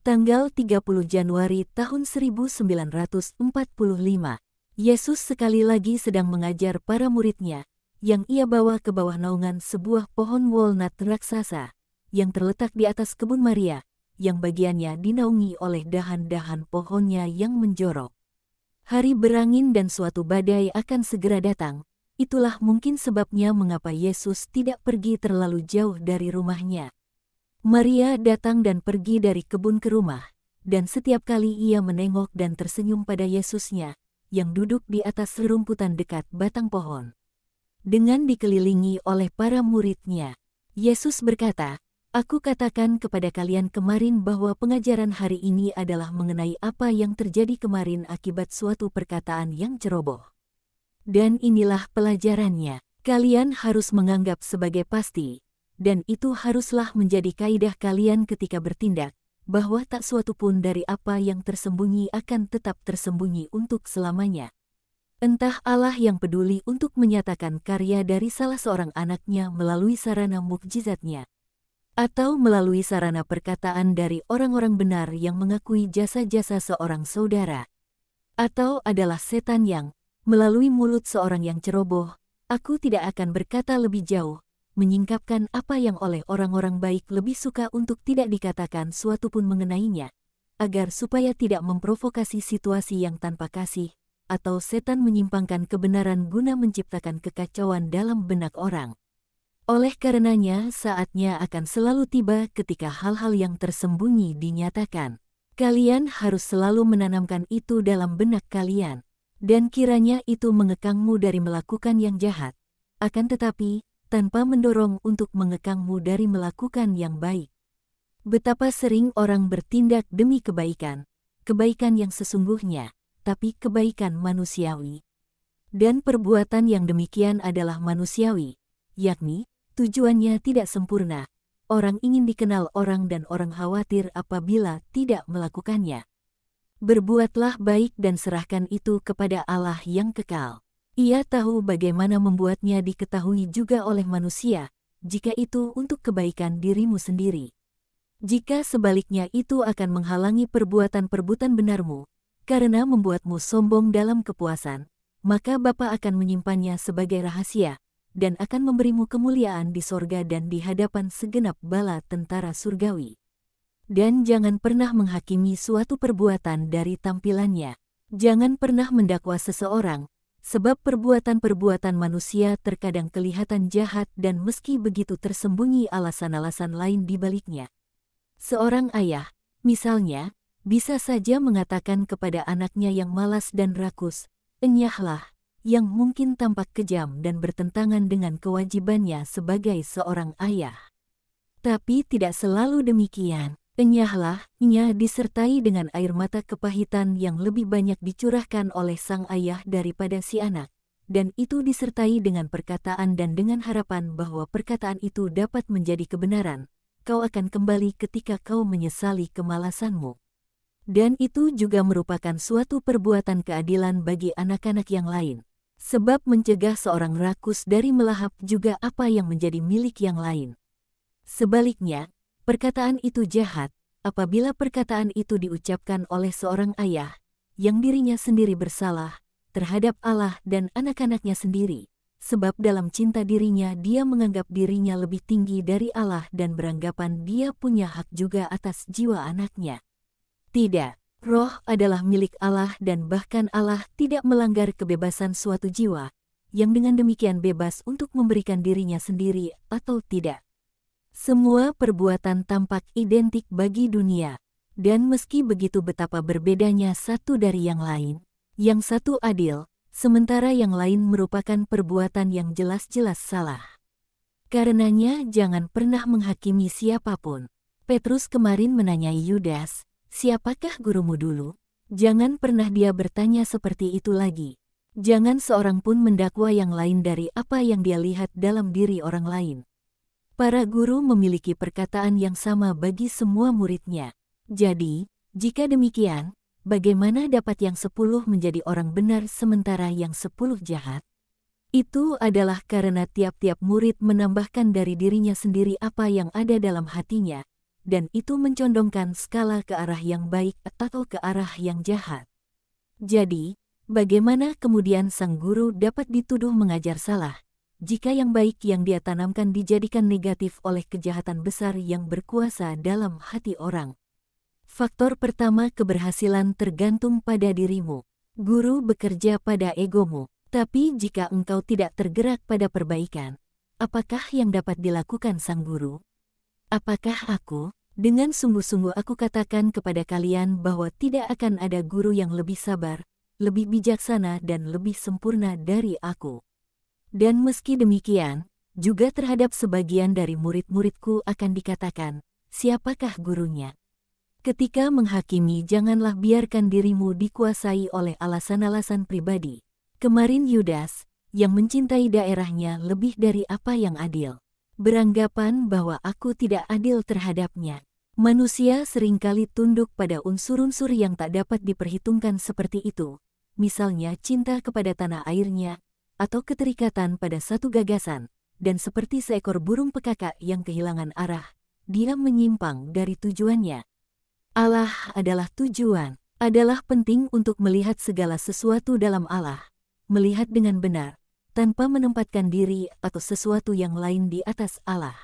Tanggal 30 Januari tahun 1945, Yesus sekali lagi sedang mengajar para muridnya, yang ia bawa ke bawah naungan sebuah pohon walnut raksasa, yang terletak di atas kebun Maria, yang bagiannya dinaungi oleh dahan-dahan pohonnya yang menjorok. Hari berangin dan suatu badai akan segera datang, itulah mungkin sebabnya mengapa Yesus tidak pergi terlalu jauh dari rumahnya. Maria datang dan pergi dari kebun ke rumah, dan setiap kali ia menengok dan tersenyum pada Yesusnya, yang duduk di atas rerumputan dekat batang pohon. Dengan dikelilingi oleh para muridnya, Yesus berkata, "Aku katakan kepada kalian kemarin bahwa pengajaran hari ini adalah mengenai apa yang terjadi kemarin akibat suatu perkataan yang ceroboh. Dan inilah pelajarannya, kalian harus menganggap sebagai pasti, dan itu haruslah menjadi kaidah kalian ketika bertindak, bahwa tak suatu pun dari apa yang tersembunyi akan tetap tersembunyi untuk selamanya. Entah Allah yang peduli untuk menyatakan karya dari salah seorang anaknya melalui sarana mukjizatnya, atau melalui sarana perkataan dari orang-orang benar yang mengakui jasa-jasa seorang saudara, atau adalah setan yang, melalui mulut seorang yang ceroboh, aku tidak akan berkata lebih jauh, menyingkapkan apa yang oleh orang-orang baik lebih suka untuk tidak dikatakan suatu pun mengenainya, agar supaya tidak memprovokasi situasi yang tanpa kasih, atau setan menyimpangkan kebenaran guna menciptakan kekacauan dalam benak orang. Oleh karenanya saatnya akan selalu tiba ketika hal-hal yang tersembunyi dinyatakan. Kalian harus selalu menanamkan itu dalam benak kalian, dan kiranya itu mengekangmu dari melakukan yang jahat, akan tetapi tanpa mendorong untuk mengekangmu dari melakukan yang baik. Betapa sering orang bertindak demi kebaikan, kebaikan yang sesungguhnya, tapi kebaikan manusiawi. Dan perbuatan yang demikian adalah manusiawi, yakni tujuannya tidak sempurna. Orang ingin dikenal orang dan orang khawatir apabila tidak melakukannya. Berbuatlah baik dan serahkan itu kepada Allah yang kekal. Ia tahu bagaimana membuatnya diketahui juga oleh manusia, jika itu untuk kebaikan dirimu sendiri. Jika sebaliknya itu akan menghalangi perbuatan-perbuatan benarmu, karena membuatmu sombong dalam kepuasan, maka Bapa akan menyimpannya sebagai rahasia, dan akan memberimu kemuliaan di sorga dan di hadapan segenap bala tentara surgawi. Dan jangan pernah menghakimi suatu perbuatan dari tampilannya. Jangan pernah mendakwa seseorang, sebab perbuatan-perbuatan manusia terkadang kelihatan jahat dan meski begitu tersembunyi alasan-alasan lain di baliknya. Seorang ayah, misalnya, bisa saja mengatakan kepada anaknya yang malas dan rakus, "Enyahlah," yang mungkin tampak kejam dan bertentangan dengan kewajibannya sebagai seorang ayah. Tapi tidak selalu demikian. Enyahlah-nya disertai dengan air mata kepahitan yang lebih banyak dicurahkan oleh sang ayah daripada si anak, dan itu disertai dengan perkataan dan dengan harapan bahwa perkataan itu dapat menjadi kebenaran. Kau akan kembali ketika kau menyesali kemalasanmu. Dan itu juga merupakan suatu perbuatan keadilan bagi anak-anak yang lain, sebab mencegah seorang rakus dari melahap juga apa yang menjadi milik yang lain. Sebaliknya, perkataan itu jahat apabila perkataan itu diucapkan oleh seorang ayah yang dirinya sendiri bersalah terhadap Allah dan anak-anaknya sendiri, sebab dalam cinta dirinya dia menganggap dirinya lebih tinggi dari Allah dan beranggapan dia punya hak juga atas jiwa anaknya. Tidak, roh adalah milik Allah dan bahkan Allah tidak melanggar kebebasan suatu jiwa, yang dengan demikian bebas untuk memberikan dirinya sendiri atau tidak. Semua perbuatan tampak identik bagi dunia, dan meski begitu betapa berbedanya satu dari yang lain, yang satu adil, sementara yang lain merupakan perbuatan yang jelas-jelas salah. Karenanya jangan pernah menghakimi siapapun. Petrus kemarin menanyai Yudas, "Siapakah gurumu dulu?" Jangan pernah dia bertanya seperti itu lagi. Jangan seorang pun mendakwa yang lain dari apa yang dia lihat dalam diri orang lain. Para guru memiliki perkataan yang sama bagi semua muridnya. Jadi, jika demikian, bagaimana dapat yang 10 menjadi orang benar sementara yang 10 jahat? Itu adalah karena tiap-tiap murid menambahkan dari dirinya sendiri apa yang ada dalam hatinya, dan itu mencondongkan skala ke arah yang baik atau ke arah yang jahat. Jadi, bagaimana kemudian sang guru dapat dituduh mengajar salah, jika yang baik yang dia tanamkan dijadikan negatif oleh kejahatan besar yang berkuasa dalam hati orang? Faktor pertama, keberhasilan tergantung pada dirimu. Guru bekerja pada egomu, tapi jika engkau tidak tergerak pada perbaikan, apakah yang dapat dilakukan sang guru? Apakah aku? Dengan sungguh-sungguh aku katakan kepada kalian bahwa tidak akan ada guru yang lebih sabar, lebih bijaksana dan lebih sempurna dari aku. Dan meski demikian, juga terhadap sebagian dari murid-muridku akan dikatakan, siapakah gurunya? Ketika menghakimi, janganlah biarkan dirimu dikuasai oleh alasan-alasan pribadi. Kemarin Yudas, yang mencintai daerahnya lebih dari apa yang adil, beranggapan bahwa aku tidak adil terhadapnya. Manusia seringkali tunduk pada unsur-unsur yang tak dapat diperhitungkan seperti itu, misalnya cinta kepada tanah airnya, atau keterikatan pada satu gagasan, dan seperti seekor burung pekakak yang kehilangan arah, dia menyimpang dari tujuannya. Allah adalah tujuan, adalah penting untuk melihat segala sesuatu dalam Allah, melihat dengan benar, tanpa menempatkan diri atau sesuatu yang lain di atas Allah.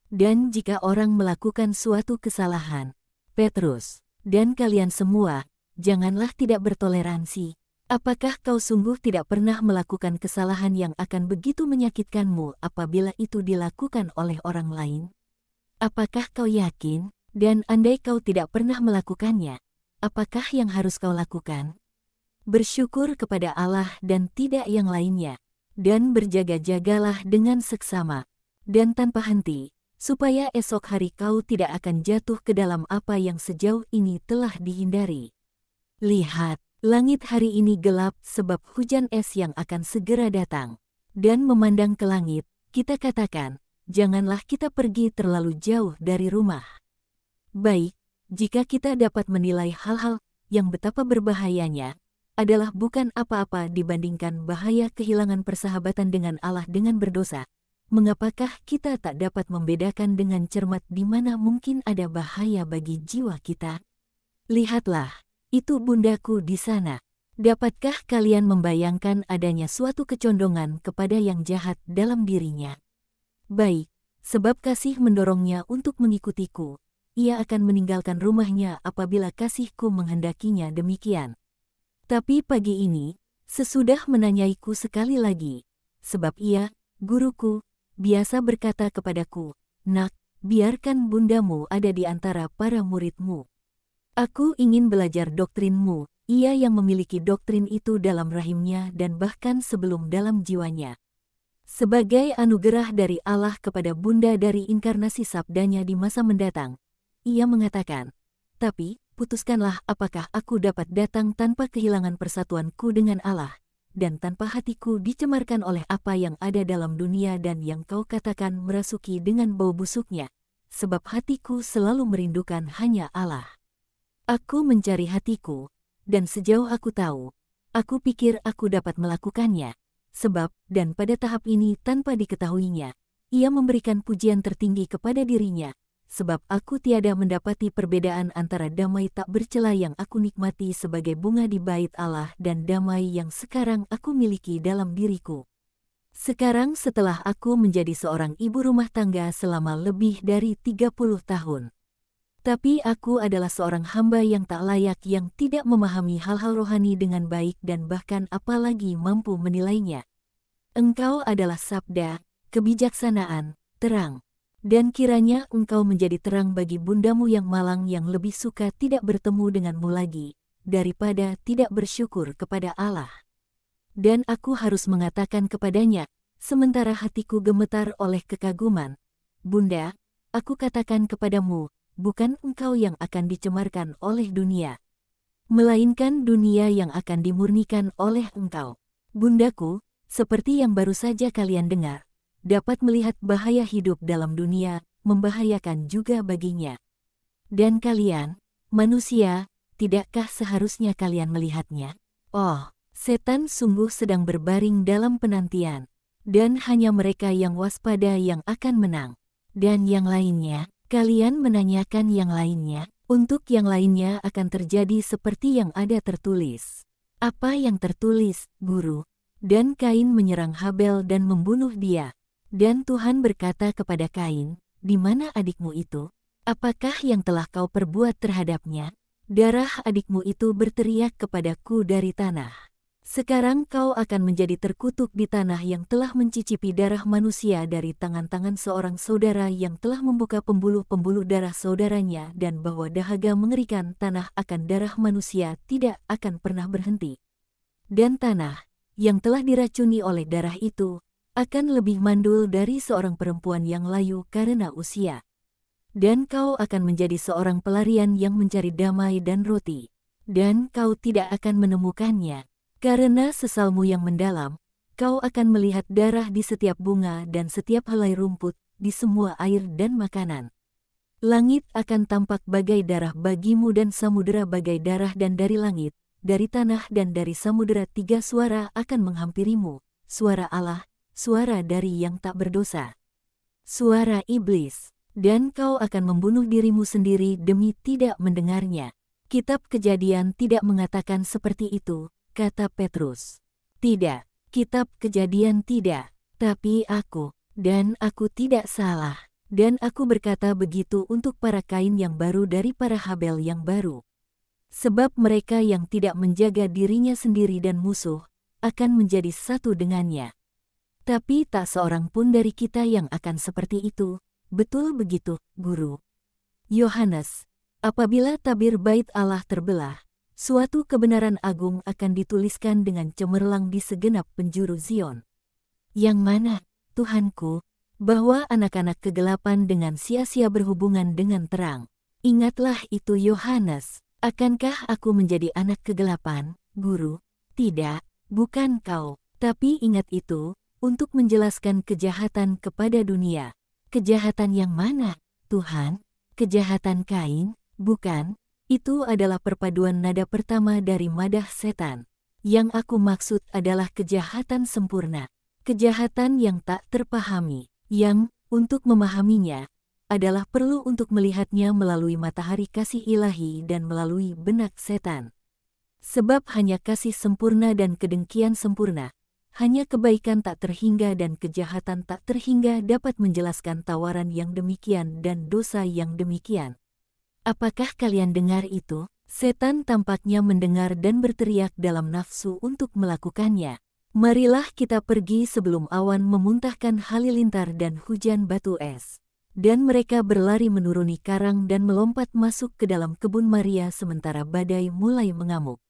Dan jika orang melakukan suatu kesalahan, Petrus, dan kalian semua, janganlah tidak bertoleransi. Apakah kau sungguh tidak pernah melakukan kesalahan yang akan begitu menyakitkanmu apabila itu dilakukan oleh orang lain? Apakah kau yakin? Dan andai kau tidak pernah melakukannya, apakah yang harus kau lakukan? Bersyukur kepada Allah dan tidak yang lainnya, dan berjaga-jagalah dengan seksama, dan tanpa henti, supaya esok hari kau tidak akan jatuh ke dalam apa yang sejauh ini telah dihindari. Lihat, langit hari ini gelap sebab hujan es yang akan segera datang. Dan memandang ke langit, kita katakan, janganlah kita pergi terlalu jauh dari rumah. Baik, jika kita dapat menilai hal-hal yang betapa berbahayanya, adalah bukan apa-apa dibandingkan bahaya kehilangan persahabatan dengan Allah dengan berdosa, mengapakah kita tak dapat membedakan dengan cermat di mana mungkin ada bahaya bagi jiwa kita? Lihatlah, itu bundaku di sana. Dapatkah kalian membayangkan adanya suatu kecondongan kepada yang jahat dalam dirinya? Baik, sebab kasih mendorongnya untuk mengikutiku. Ia akan meninggalkan rumahnya apabila kasihku menghendakinya demikian. Tapi pagi ini, sesudah menanyaiku sekali lagi, sebab ia, guruku, biasa berkata kepadaku, "Nak, biarkan bundamu ada di antara para muridmu. Aku ingin belajar doktrinmu." Ia yang memiliki doktrin itu dalam rahimnya dan bahkan sebelum dalam jiwanya. Sebagai anugerah dari Allah kepada bunda dari inkarnasi sabdanya di masa mendatang, ia mengatakan, "Tapi, putuskanlah apakah aku dapat datang tanpa kehilangan persatuanku dengan Allah, dan tanpa hatiku dicemarkan oleh apa yang ada dalam dunia dan yang kau katakan merasuki dengan bau busuknya, sebab hatiku selalu merindukan hanya Allah. Aku mencari hatiku, dan sejauh aku tahu, aku pikir aku dapat melakukannya, sebab, dan pada tahap ini tanpa diketahuinya, ia memberikan pujian tertinggi kepada dirinya, sebab aku tiada mendapati perbedaan antara damai tak bercela yang aku nikmati sebagai bunga di bait Allah dan damai yang sekarang aku miliki dalam diriku. Sekarang setelah aku menjadi seorang ibu rumah tangga selama lebih dari 30 tahun. Tapi aku adalah seorang hamba yang tak layak yang tidak memahami hal-hal rohani dengan baik dan bahkan apalagi mampu menilainya. Engkau adalah sabda, kebijaksanaan, terang. Dan kiranya engkau menjadi terang bagi bundamu yang malang yang lebih suka tidak bertemu denganmu lagi, daripada tidak bersyukur kepada Allah. Dan aku harus mengatakan kepadanya, sementara hatiku gemetar oleh kekaguman, "Bunda, aku katakan kepadamu, bukan engkau yang akan dicemarkan oleh dunia, melainkan dunia yang akan dimurnikan oleh engkau." Bundaku, seperti yang baru saja kalian dengar, dapat melihat bahaya hidup dalam dunia, membahayakan juga baginya. Dan kalian, manusia, tidakkah seharusnya kalian melihatnya? Oh, setan sungguh sedang berbaring dalam penantian, dan hanya mereka yang waspada yang akan menang. Dan yang lainnya, Kalian menanyakan yang lainnya. Untuk yang lainnya akan terjadi seperti yang ada tertulis. Apa yang tertulis, Guru? Dan Kain menyerang Habel dan membunuh dia. Dan Tuhan berkata kepada Kain, "Di mana adikmu itu? Apakah yang telah kau perbuat terhadapnya?" Darah adikmu itu berteriak kepadaku dari tanah. Sekarang kau akan menjadi terkutuk di tanah yang telah mencicipi darah manusia dari tangan-tangan seorang saudara yang telah membuka pembuluh-pembuluh darah saudaranya, dan bahwa dahaga mengerikan tanah akan darah manusia tidak akan pernah berhenti. Dan tanah, yang telah diracuni oleh darah itu, akan lebih mandul dari seorang perempuan yang layu karena usia. Dan kau akan menjadi seorang pelarian yang mencari damai dan roti. Dan kau tidak akan menemukannya. Karena sesalmu yang mendalam, kau akan melihat darah di setiap bunga dan setiap helai rumput, di semua air dan makanan. Langit akan tampak bagai darah bagimu dan samudera bagai darah, dan dari langit, dari tanah dan dari samudera 3 suara akan menghampirimu. Suara Allah, suara dari yang tak berdosa. Suara iblis. Dan kau akan membunuh dirimu sendiri demi tidak mendengarnya. Kitab Kejadian tidak mengatakan seperti itu, kata Petrus. Tidak, kitab Kejadian tidak, tapi aku, dan aku tidak salah. Dan aku berkata begitu untuk para Kain yang baru dari para Habel yang baru. Sebab mereka yang tidak menjaga dirinya sendiri dan musuh, akan menjadi satu dengannya. Tapi tak seorang pun dari kita yang akan seperti itu. Betul begitu, Guru. Yohanes, apabila tabir bait Allah terbelah, suatu kebenaran agung akan dituliskan dengan cemerlang di segenap penjuru Zion. Yang mana, Tuhanku, bahwa anak-anak kegelapan dengan sia-sia berhubungan dengan terang. Ingatlah itu, Yohanes. Akankah aku menjadi anak kegelapan, Guru? Tidak, bukan kau. Tapi ingat itu, untuk menjelaskan kejahatan kepada dunia. Kejahatan yang mana, Tuhan? Kejahatan Kain? Bukan, itu adalah perpaduan nada pertama dari madah setan. Yang aku maksud adalah kejahatan sempurna. Kejahatan yang tak terpahami, yang, untuk memahaminya, adalah perlu untuk melihatnya melalui matahari kasih ilahi dan melalui benak setan. Sebab hanya kasih sempurna dan kedengkian sempurna, hanya kebaikan tak terhingga dan kejahatan tak terhingga dapat menjelaskan tawaran yang demikian dan dosa yang demikian. Apakah kalian dengar itu? Setan tampaknya mendengar dan berteriak dalam nafsu untuk melakukannya. Marilah kita pergi sebelum awan memuntahkan halilintar dan hujan batu es. Dan mereka berlari menuruni karang dan melompat masuk ke dalam kebun Maria sementara badai mulai mengamuk.